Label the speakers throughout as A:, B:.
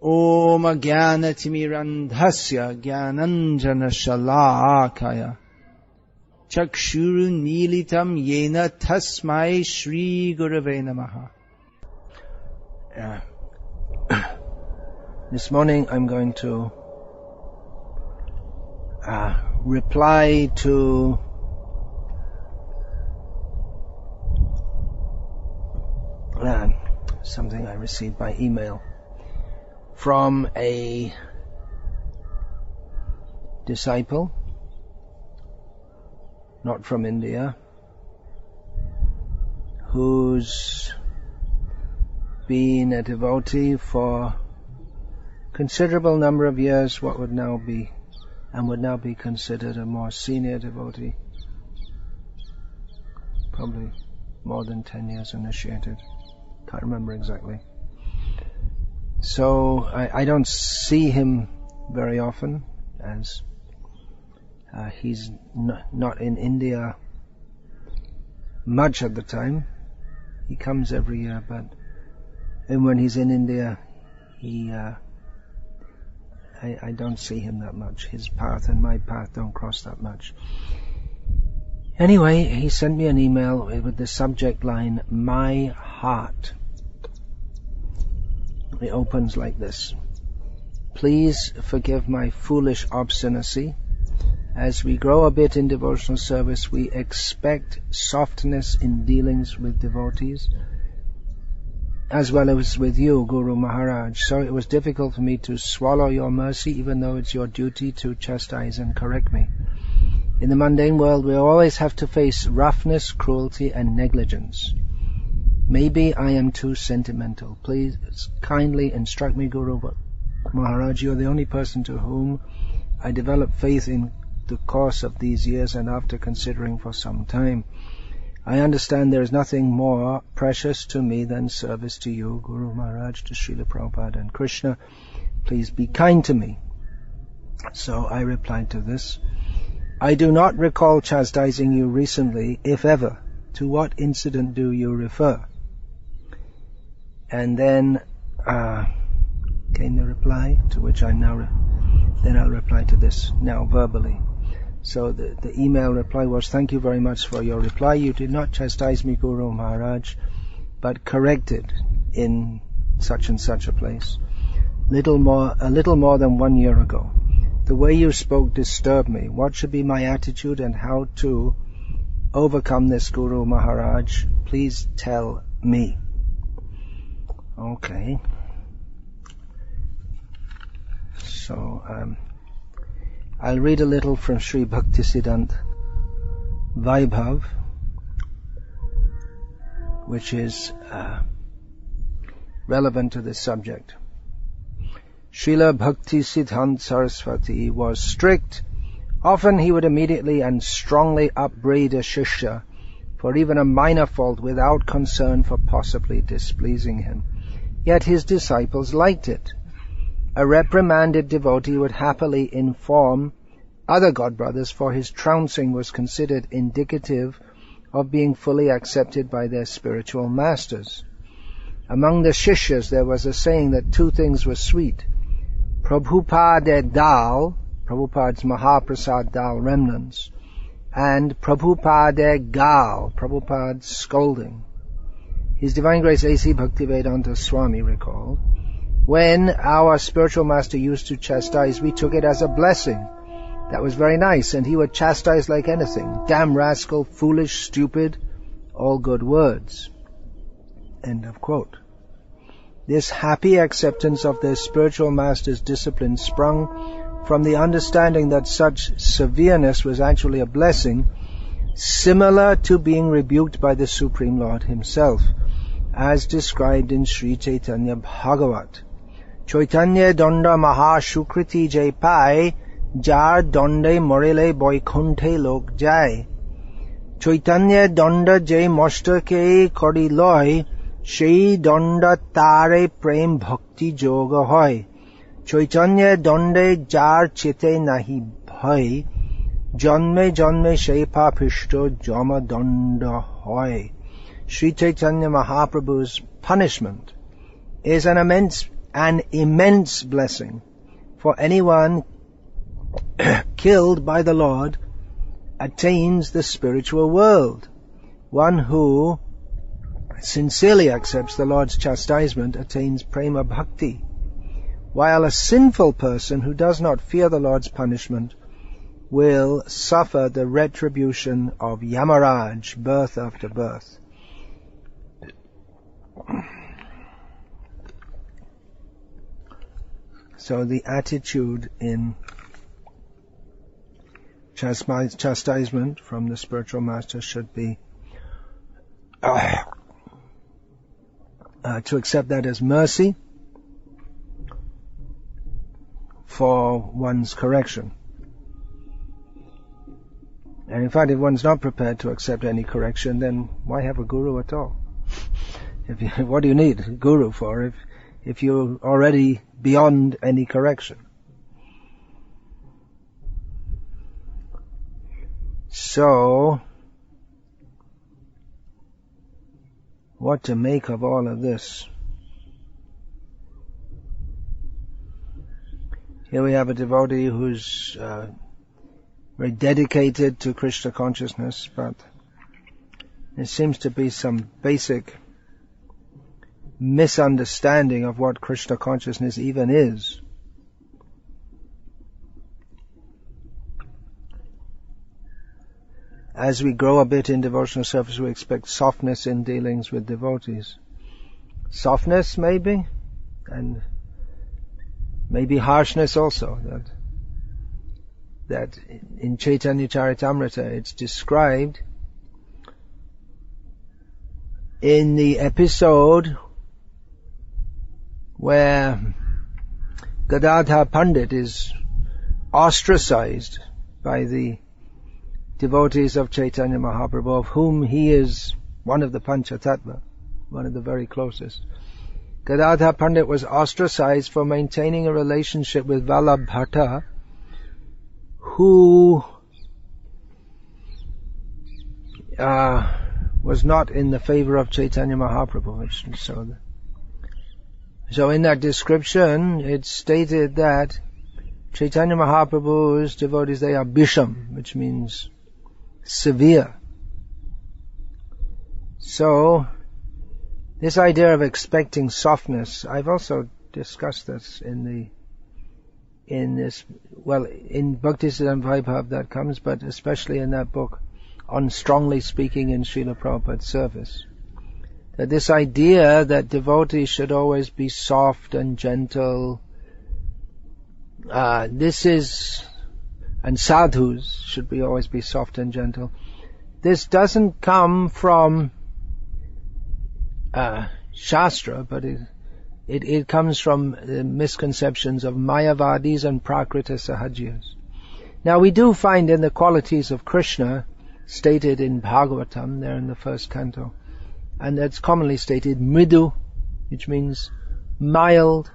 A: Om Jnanatimirandhasya Jnananjana Shalakaya Chakshuru Nilitam Yena Tasmai Shri Gurave Namaha. This morning I'm going to reply to something I received by email from a disciple, not from India, who's been a devotee for considerable number of years, what would now be considered a more senior devotee, probably more than 10 years initiated, can't remember exactly. So I don't see him very often, as he's not in India much of the time. He comes every year, and when he's in India, I don't see him that much. His path and my path don't cross that much. Anyway, he sent me an email with the subject line, "My Heart." It opens like this: "Please forgive my foolish obstinacy. As we grow a bit in devotional service, we expect softness in dealings with devotees, as well as with you, Guru Maharaj. So it was difficult for me to swallow your mercy, even though it's your duty to chastise and correct me. In the mundane world, we always have to face roughness, cruelty, and negligence. Maybe I am too sentimental. Please kindly instruct me, Guru Maharaj. You are the only person to whom I developed faith in the course of these years and after considering for some time. I understand there is nothing more precious to me than service to you, Guru Maharaj, to Srila Prabhupada and Krishna. Please be kind to me." So I replied to this: "I do not recall chastising you recently, if ever. To what incident do you refer?" And then came the reply, to which I'll reply to this now verbally. So the email reply was, "Thank you very much for your reply. You did not chastise me, Guru Maharaj, but corrected in such and such a place. A little more than 1 year ago. The way you spoke disturbed me. What should be my attitude and how to overcome this, Guru Maharaj? Please tell me." Okay. So I'll read a little from Sri Bhaktisiddhanta Vaibhav, which is relevant to this subject. Srila Bhaktisiddhanta Saraswati was strict. Often he would immediately and strongly upbraid a shishya for even a minor fault without concern for possibly displeasing him. Yet his disciples liked it. A reprimanded devotee would happily inform other godbrothers, for his trouncing was considered indicative of being fully accepted by their spiritual masters. Among the shishyas there was a saying that two things were sweet: Prabhupada dal, Prabhupada's Mahaprasad dal remnants, and Prabhupada gal, Prabhupada's scolding. His Divine Grace A.C. Bhaktivedanta Swami recalled, "When our spiritual master used to chastise, we took it as a blessing. That was very nice, and he would chastise like anything. Damn rascal, foolish, stupid, all good words." End of quote. This happy acceptance of their spiritual master's discipline sprung from the understanding that such severeness was actually a blessing, similar to being rebuked by the Supreme Lord himself, as described in Sri Chaitanya Bhagavat. Chaitanya Danda Maha Shukriti Jai Pai, Jar Donde Morele Boikunthe Lok Jai. Chaitanya Danda Jai Mostake Kori Loy, Shei Danda Tare Prem Bhakti Joga Hoy. Chaitanya Donde Jar Chite Nahi Bhai, Janme Janme Shepa Pishto Jama Danda Hoy. Sri Chaitanya Mahaprabhu's punishment is an immense an immense blessing, for anyone killed by the Lord attains the spiritual world. One who sincerely accepts the Lord's chastisement attains prema bhakti, while a sinful person who does not fear the Lord's punishment will suffer the retribution of Yamaraj, birth after birth. So the attitude in chastisement from the spiritual master should be to accept that as mercy for one's correction. And in fact, if one's not prepared to accept any correction, then why have a guru at all? What do you need a guru for if you're already beyond any correction? So, what to make of all of this? Here we have a devotee who's very dedicated to Krishna consciousness, but there seems to be some basic misunderstanding of what Krishna consciousness even is. As we grow a bit in devotional service, we expect softness in dealings with devotees. Softness, maybe, and maybe harshness also. That in Chaitanya Charitamrita it's described in the episode where Gadadhar Pandit is ostracized by the devotees of Chaitanya Mahaprabhu, of whom he is one of the Panchatattva, one of the very closest. Gadadhar Pandit was ostracized for maintaining a relationship with Vallabh Bhatta, who was not in the favor of Chaitanya Mahaprabhu. So in that description, it's stated that Chaitanya Mahaprabhu's devotees, they are bisham, which means severe. So, this idea of expecting softness, I've also discussed this in Bhaktisiddhanta Vaibhav that comes, but especially in that book on strongly speaking in Srila Prabhupada's service. That this idea that devotees should always be soft and gentle, and sadhus should always be soft and gentle. This doesn't come from Shastra, but it comes from misconceptions of Mayavadis and Prakrita Sahajiyas. Now we do find in the qualities of Krishna, stated in Bhagavatam, there in the first canto, and that's commonly stated mridu, which means mild.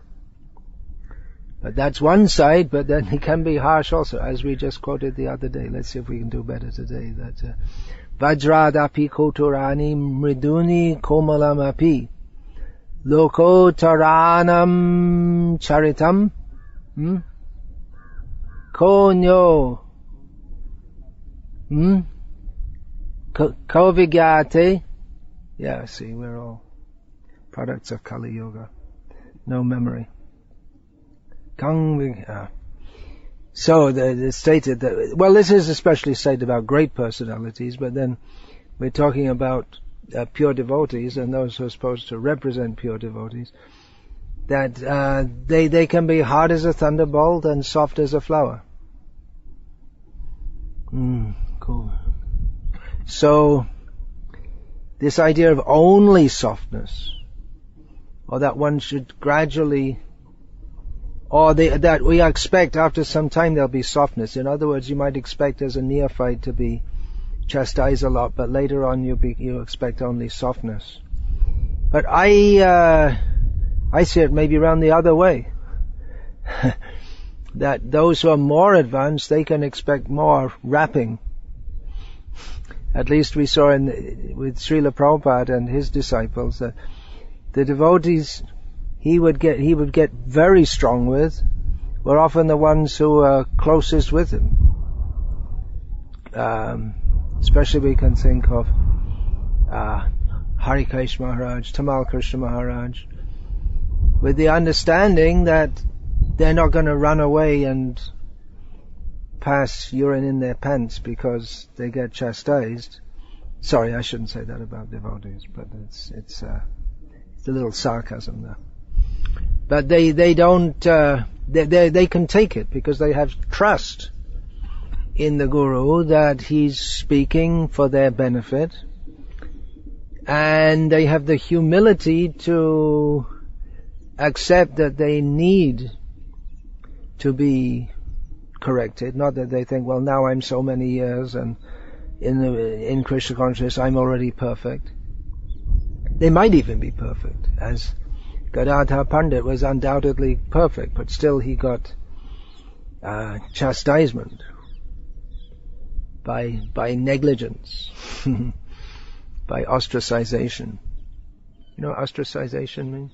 A: But that's one side, but then it can be harsh also, as we just quoted the other day. Let's see if we can do better today. That Vajradapi koturani mriduni komalamapi loko taranam charitam konyo kovigyate. Yeah, see, we're all products of Kali Yoga. No memory. So it's stated that, well, this is especially stated about great personalities, but then we're talking about pure devotees and those who are supposed to represent pure devotees, that they can be hard as a thunderbolt and soft as a flower. Cool. So this idea of only softness, or that one should gradually, or that we expect after some time there'll be softness. In other words, you might expect as a neophyte to be chastised a lot, but later on you expect only softness. But I see it maybe around the other way. That those who are more advanced, they can expect more rapping. At least we saw with Srila Prabhupada and his disciples that the devotees he would get very strong with were often the ones who were closest with him. Especially we can think of Harikesh Maharaj, Tamal Krishna Maharaj, with the understanding that they're not going to run away and pass urine in their pants because they get chastised. Sorry, I shouldn't say that about devotees, but it's a little sarcasm there. But they don't, they can take it because they have trust in the Guru that he's speaking for their benefit, and they have the humility to accept that they need to be corrected. Not that they think, well, now I'm so many years and in Krishna consciousness I'm already perfect. They might even be perfect, as Gadadhar Pandit was undoubtedly perfect, but still he got chastisement by negligence, by ostracization. You know what ostracization means?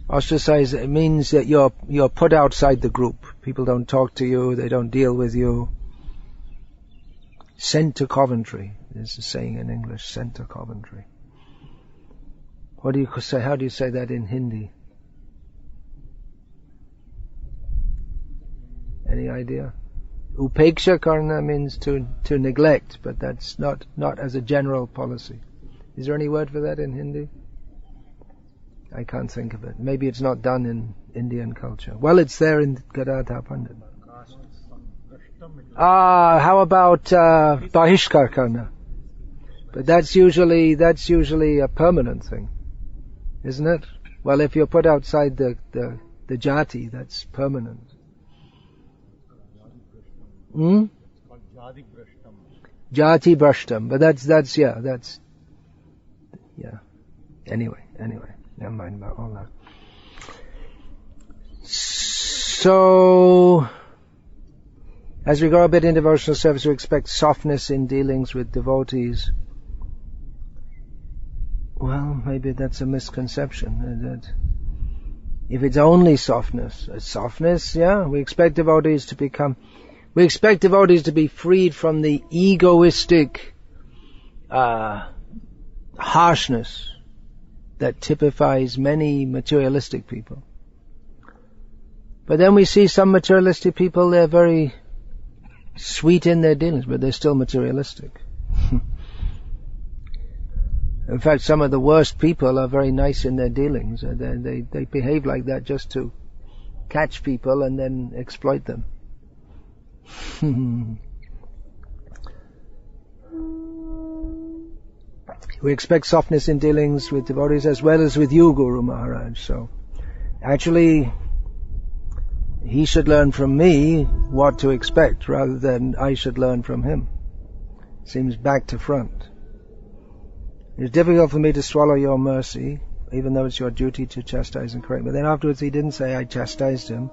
A: Ostracize, it means that you're put outside the group. People don't talk to you, they don't deal with you. Sent to Coventry is the saying in English, sent to Coventry. What do you say? How do you say that in Hindi? Any idea? Upeksha karna means to neglect, but that's not as a general policy. Is there any word for that in Hindi? I can't think of it. Maybe it's not done in Indian culture. Well, it's there in Gadadhar Pandit. How about Bahishkar karna? But that's usually a permanent thing, isn't it? Well, if you're put outside the jati, that's permanent. Jati brashtam. But that's Anyway, never mind about all that. So, as we go a bit in devotional service, we expect softness in dealings with devotees. Well, maybe that's a misconception. That if it's only softness, we expect devotees to be freed from the egoistic harshness that typifies many materialistic people. But then we see some materialistic people, they're very sweet in their dealings, but they're still materialistic. In fact, some of the worst people are very nice in their dealings. They behave like that just to catch people and then exploit them. We expect softness in dealings with devotees as well as with you, Guru Maharaj. So, actually, he should learn from me what to expect rather than I should learn from him. Seems back to front. It's difficult for me to swallow your mercy, even though it's your duty to chastise and correct. But then afterwards he didn't say I chastised him.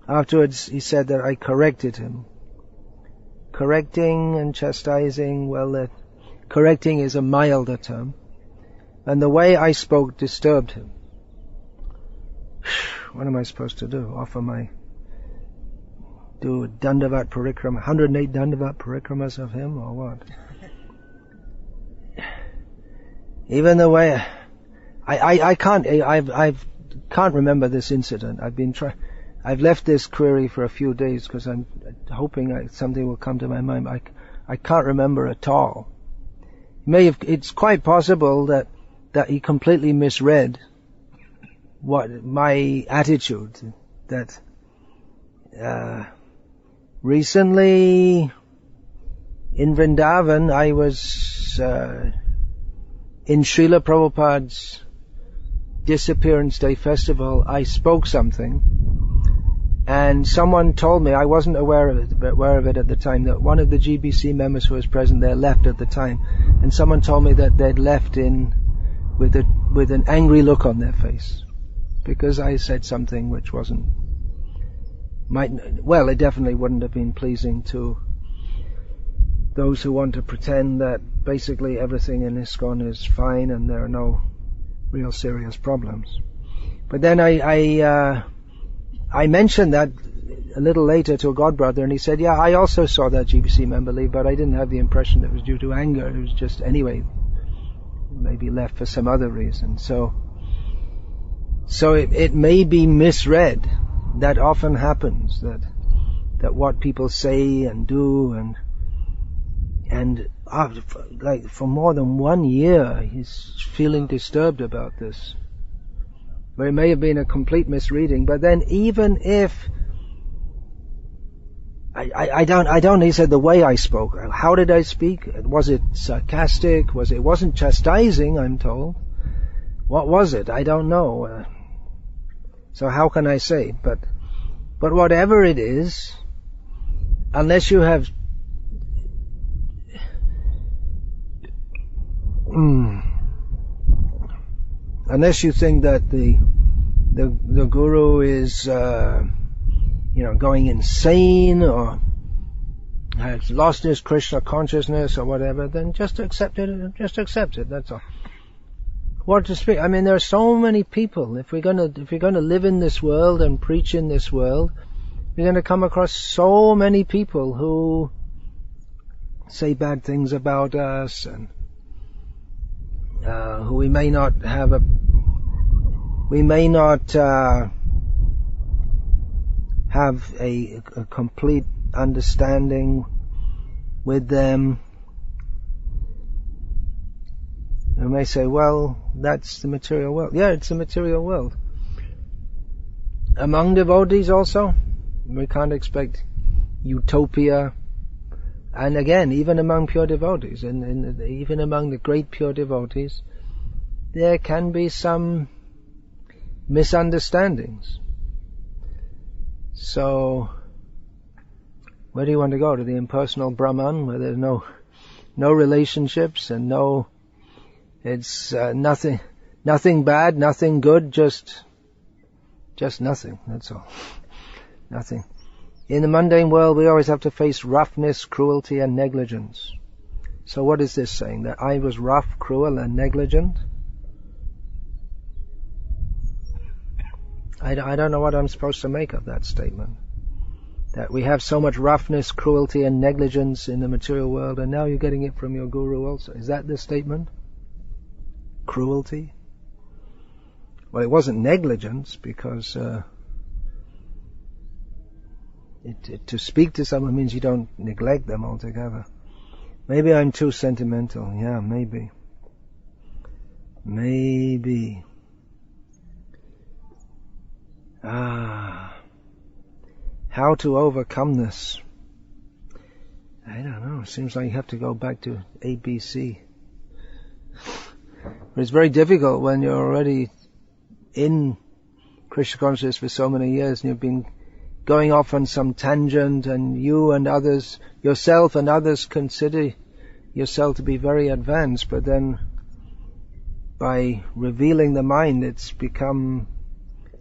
A: Afterwards he said that I corrected him. Correcting and chastising, well, correcting is a milder term. And the way I spoke disturbed him. What am I supposed to do? Do Dandavat Parikrama, 108 Dandavat Parikramas of him, or what? Even the way I can't remember this incident. I've left this query for a few days because I'm hoping something will come to my mind. I can't remember at all. It's quite possible that he completely misread what my attitude. That recently in Vrindavan I was in Srila Prabhupada's Disappearance Day festival. I spoke something, and someone told me, I wasn't aware of it at the time, that one of the GBC members who was present there left at the time, and someone told me that they'd left with an angry look on their face because I said something which it definitely wouldn't have been pleasing to those who want to pretend that basically everything in ISKCON is fine and there are no real serious problems. But then I mentioned that a little later to a godbrother, and he said, yeah, I also saw that GBC member leave, but I didn't have the impression it was due to anger. It was just, anyway, maybe left for some other reason. So it may be misread. That often happens, that what people say and do, and like for more than 1 year he's feeling disturbed about this. But it may have been a complete misreading. But then even if I don't, he said, the way I spoke, how did I speak? Was it sarcastic? It wasn't chastising, I'm told. What was it? I don't know. So how can I say? But whatever it is, unless you have unless you think that the guru is going insane or has lost his Krishna consciousness or whatever, then just accept it. Just accept it. That's all. What to speak? I mean, there are so many people. If you're gonna live in this world and preach in this world, you're gonna come across so many people who say bad things about us, and who we may not have a complete understanding with them. You may say, well, that's the material world. Yeah, it's the material world. Among devotees also, we can't expect utopia. And again, even among pure devotees, and even among the great pure devotees, there can be some misunderstandings. So, where do you want to go? To the impersonal Brahman, where there's no relationships and it's nothing bad, nothing good, just nothing, that's all. Nothing. In the mundane world, we always have to face roughness, cruelty, and negligence. So what is this saying? That I was rough, cruel, and negligent? I don't know what I'm supposed to make of that statement. That we have so much roughness, cruelty, and negligence in the material world, and now you're getting it from your guru also. Is that the statement? Cruelty? Well, it wasn't negligence, because to speak to someone means you don't neglect them altogether. Maybe I'm too sentimental. Yeah, maybe. How to overcome this? I don't know. It seems like you have to go back to ABC. But it's very difficult when you're already in Krishna consciousness for so many years and you've been going off on some tangent, and you and others, yourself and others, consider yourself to be very advanced, but then by revealing the mind, it's become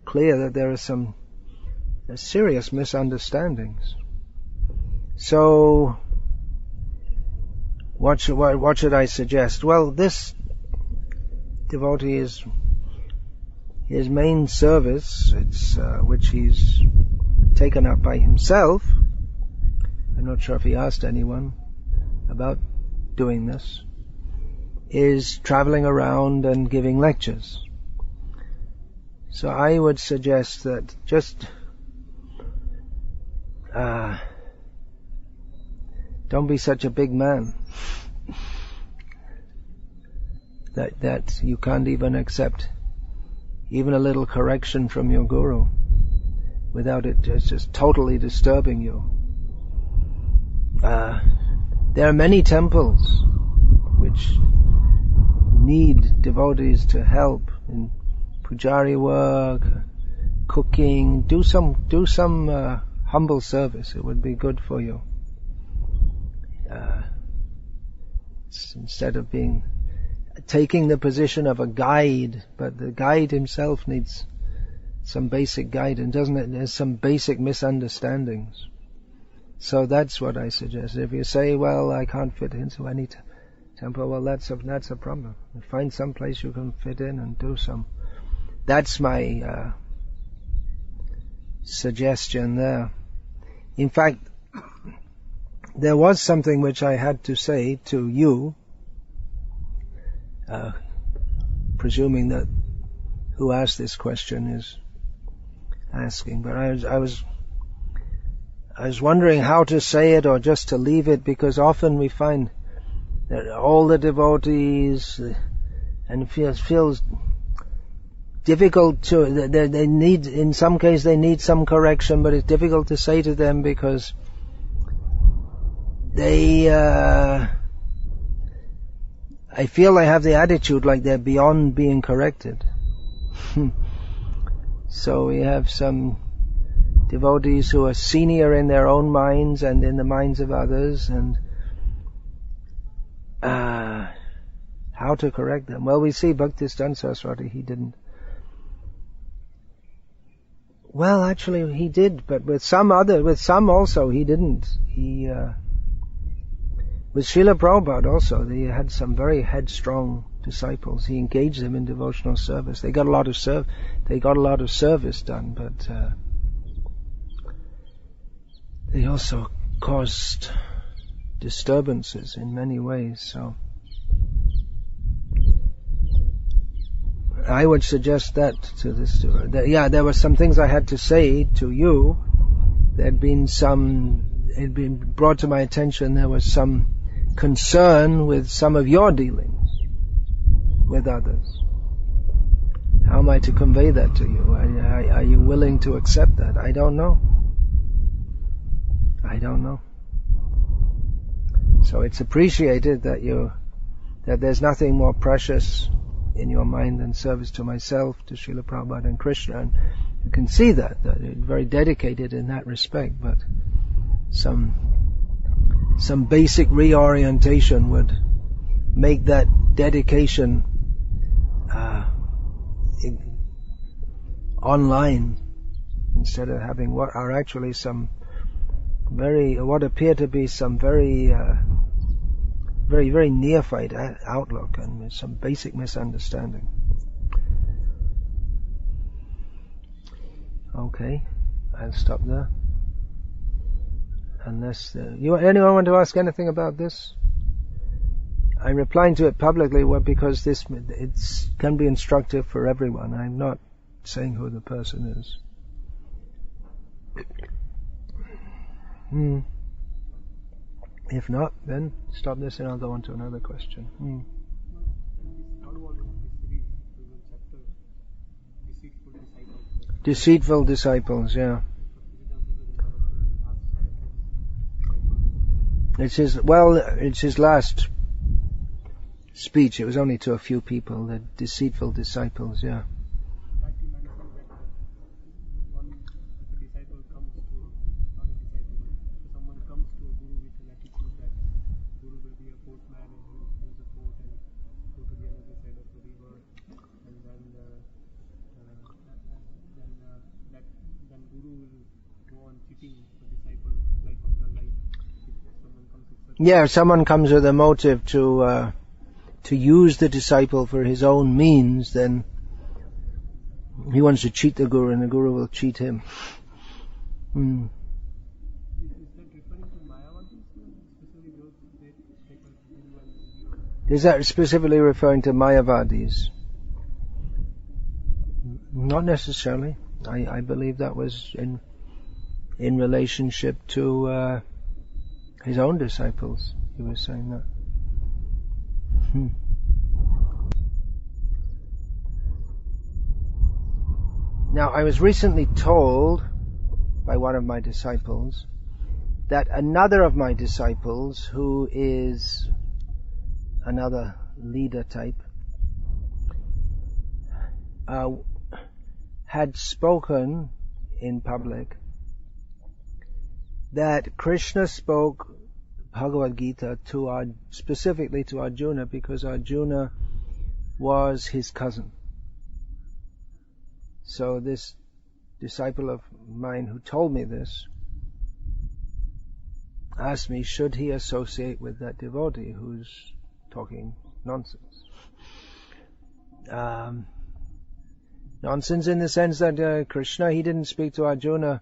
A: clear that there are some serious misunderstandings. So, what should I suggest? Well, this devotee is his main service, which he's taken up by himself. I'm not sure if he asked anyone about doing this, is traveling around and giving lectures. So I would suggest that just don't be such a big man that you can't even accept even a little correction from your guru without it just totally disturbing you. There are many temples which need devotees to help in pujari work, cooking. Do some humble service. It would be good for you. Instead of taking the position of a guide, but the guide himself needs some basic guidance, doesn't it? There's some basic misunderstandings. So that's what I suggest. If you say, well, I can't fit into any temple, well, that's a problem. Find some place you can fit in and do some. That's my suggestion there. In fact, there was something which I had to say to you, presuming that who asked this question is asking, but I was wondering how to say it or just to leave it, because often we find that all the devotees, and it feels difficult to, they need, in some case they need some correction, but it's difficult to say to them because they, I feel they have the attitude like they're beyond being corrected. So we have some devotees who are senior in their own minds and in the minds of others, and how to correct them? Well, we see Bhaktisiddhanta Saraswati, he didn't. Well, actually he did, but with some also he didn't. He, with Srila Prabhupada also, they had some very headstrong disciples. He engaged them in devotional service. They got a lot of service done, but they also caused disturbances in many ways. So I would suggest that to this. There were some things I had to say to you. It had been brought to my attention. There was some concern with some of your dealings with others. How am I to convey that to you? Are you willing to accept that? I don't know. So it's appreciated that there's nothing more precious in your mind than service to myself, to Srila Prabhupada and Krishna, and you can see that you're very dedicated in that respect, but some basic reorientation would make that dedication online, instead of having what appear to be some very neophyte outlook and some basic misunderstanding. Okay, I'll stop there. Unless anyone want to ask anything about this? I'm replying to it publicly because it can be instructive for everyone. I'm not saying who the person is. If not, then stop this and I'll go on to another question. Deceitful disciples, yeah. It's his last speech. It was only to a few people, the deceitful disciples, yeah. Yeah, if someone comes with a motive to use the disciple for his own means, then he wants to cheat the Guru and the Guru will cheat him. Is that specifically referring to Mayavadis? Not necessarily. I believe that was in relationship to his own disciples. He was saying that. Now, I was recently told by one of my disciples that another of my disciples, who is another leader type, had spoken in public that Krishna spoke Bhagavad Gita specifically to Arjuna because Arjuna was his cousin. So this disciple of mine who told me this asked me, should he associate with that devotee who's talking nonsense. Nonsense in the sense that Krishna, he didn't speak to Arjuna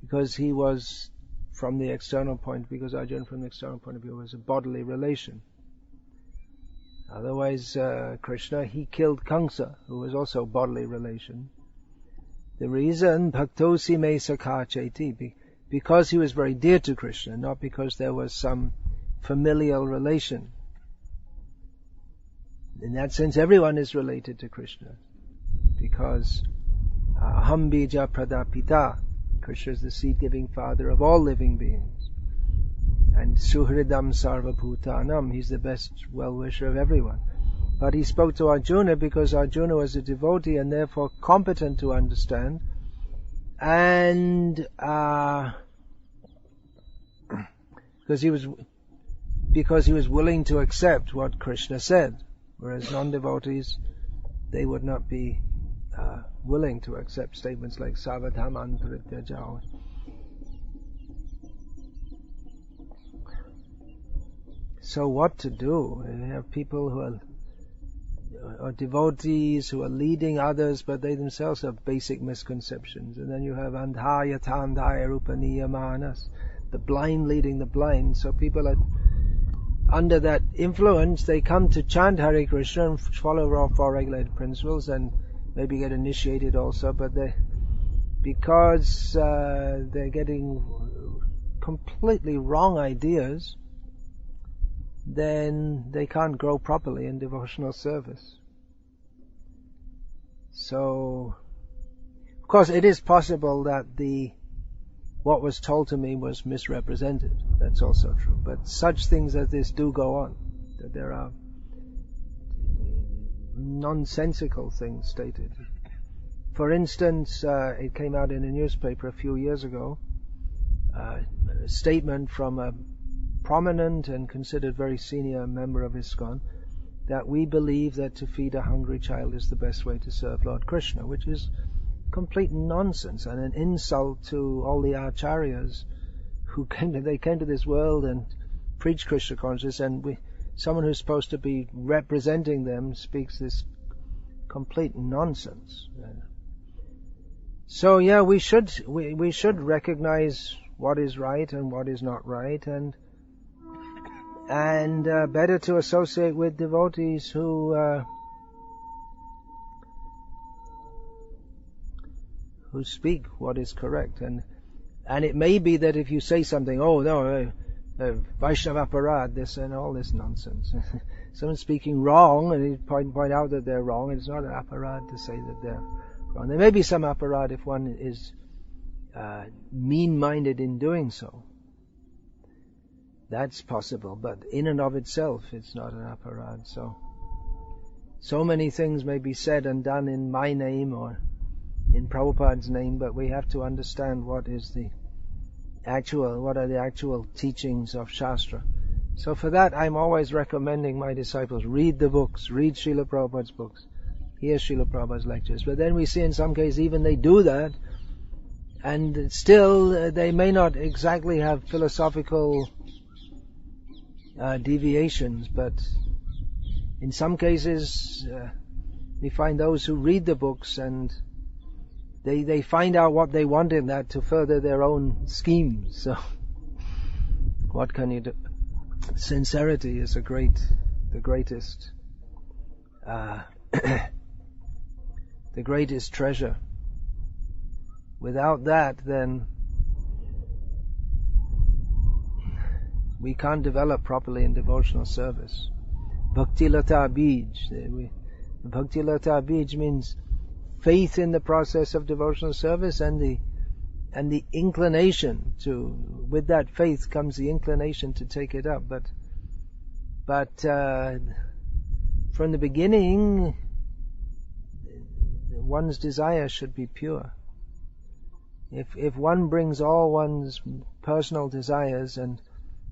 A: because he was from the external point, because Arjuna from the external point of view was a bodily relation. Otherwise, Krishna, he killed Kamsa, who was also a bodily relation. The reason, bhaktosi me sakha cheti, because he was very dear to Krishna, not because there was some familial relation. In that sense, everyone is related to Krishna, because aham bija pradapita, Krishna is the seed-giving father of all living beings. And suhridam sarva bhutanam, he's the best well-wisher of everyone. But he spoke to Arjuna because Arjuna was a devotee and therefore competent to understand, and because he was willing to accept what Krishna said, whereas non-devotees, they would not be willing to accept statements like savadhaman parityajao. So what to do? You have people who are devotees who are leading others, but they themselves have basic misconceptions. And then you have andhaya tandhaya rupaniya manas, the blind leading the blind. So people are under that influence, they come to chant Hare Krishna and follow all four regulated principles and maybe get initiated also, but because they're getting completely wrong ideas, then they can't grow properly in devotional service. So, of course, it is possible that what was told to me was misrepresented. That's also true. But such things as this do go on. That there are nonsensical things stated. For instance, it came out in a newspaper a few years ago, a statement from a prominent and considered very senior member of ISKCON, that we believe that to feed a hungry child is the best way to serve Lord Krishna, which is complete nonsense and an insult to all the acharyas who came to this world and preached Krishna consciousness, and someone who's supposed to be representing them speaks this complete nonsense. So yeah, we should recognize what is right and what is not right, and better to associate with devotees who speak what is correct. And it may be that if you say something, oh no, Vaishnava Parad, this and all this nonsense. Someone's speaking wrong, and you point out that they're wrong, and it's not an aparad to say that they're wrong. There may be some aparad if one is mean-minded in doing so. That's possible, but in and of itself, it's not an aparad. So many things may be said and done in my name or in Prabhupada's name, but we have to understand what are the actual teachings of Shastra. So for that, I'm always recommending my disciples, read the books, read Srila Prabhupada's books, hear Srila Prabhupada's lectures. But then we see in some cases even they do that, and still they may not exactly have philosophical deviations, but in some cases we find those who read the books and they find out what they want in that to further their own schemes. So what can you do? Sincerity is the greatest the greatest treasure. Without that, then we can't develop properly in devotional service. Bhakti Lata Bij. Bhakti Lata Bij means faith in the process of devotional service, and the inclination with that faith comes the inclination to take it up. But from the beginning, one's desire should be pure. If one brings all one's personal desires and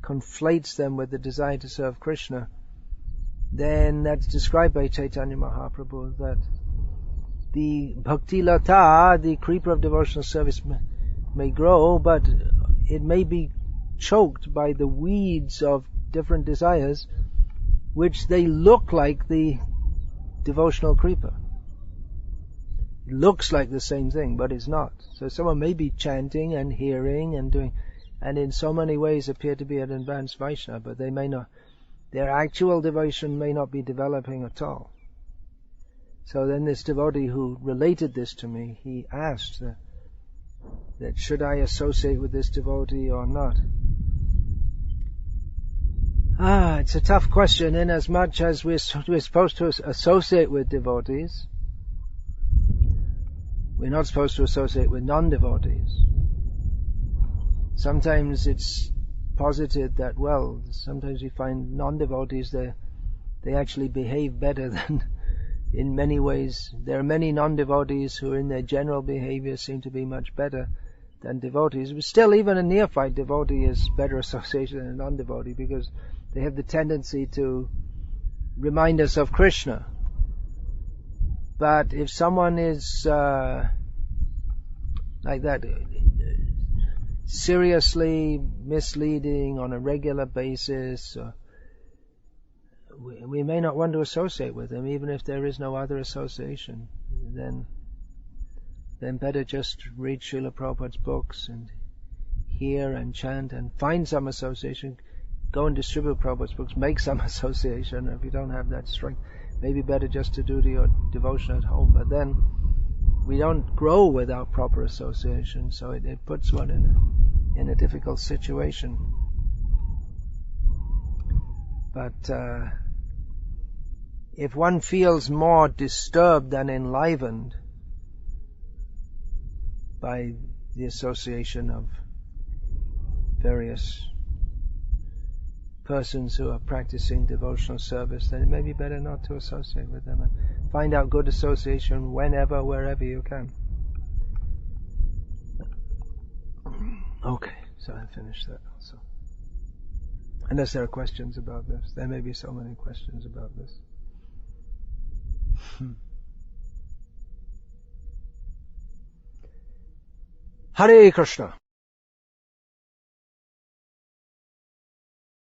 A: conflates them with the desire to serve Krishna, then that's described by Chaitanya Mahaprabhu, that the Bhakti Lata, the creeper of devotional service, may grow, but it may be choked by the weeds of different desires, which they look like the devotional kripa. It looks like the same thing, but it's not. So someone may be chanting and hearing and doing, and in so many ways appear to be an advanced Vaishnava, but they may not, their actual devotion may not be developing at all. So then this devotee who related this to me, he asked that should I associate with this devotee or not? It's a tough question, in as much as we're supposed to associate with devotees. We're not supposed to associate with non-devotees. Sometimes it's posited that, well, sometimes you find non-devotees, they actually behave better than, in many ways. There are many non-devotees who in their general behavior seem to be much better than devotees. But still, even a neophyte devotee is better association than a non-devotee, because they have the tendency to remind us of Krishna. But if someone is like that, seriously misleading on a regular basis, we may not want to associate with them, even if there is no other association. Then better just read Srila Prabhupada's books and hear and chant and find some association. Go and distribute Prabhupada's books, make some association. If you don't have that strength, maybe better just to do your devotion at home. But then we don't grow without proper association, so it puts one in a difficult situation. But if one feels more disturbed than enlivened by the association of various persons who are practicing devotional service, then it may be better not to associate with them, and find out good association whenever, wherever you can. Okay, so I finished that also. Unless there are questions about this. There may be so many questions about this. Hare Krishna.